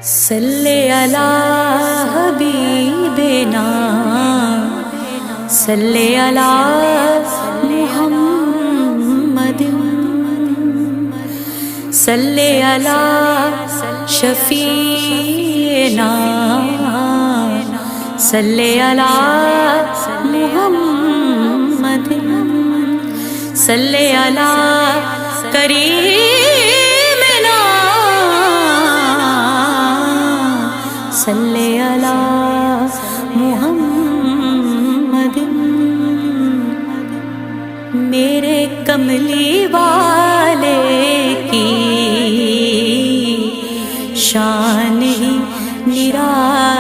صلی علی حبیبنا صلی علی محمد صلی علی شفیعنا صلی علی محمد صلی علی کریمنا صلی علی محمد میرے کملی والے کی شان ہی نرالی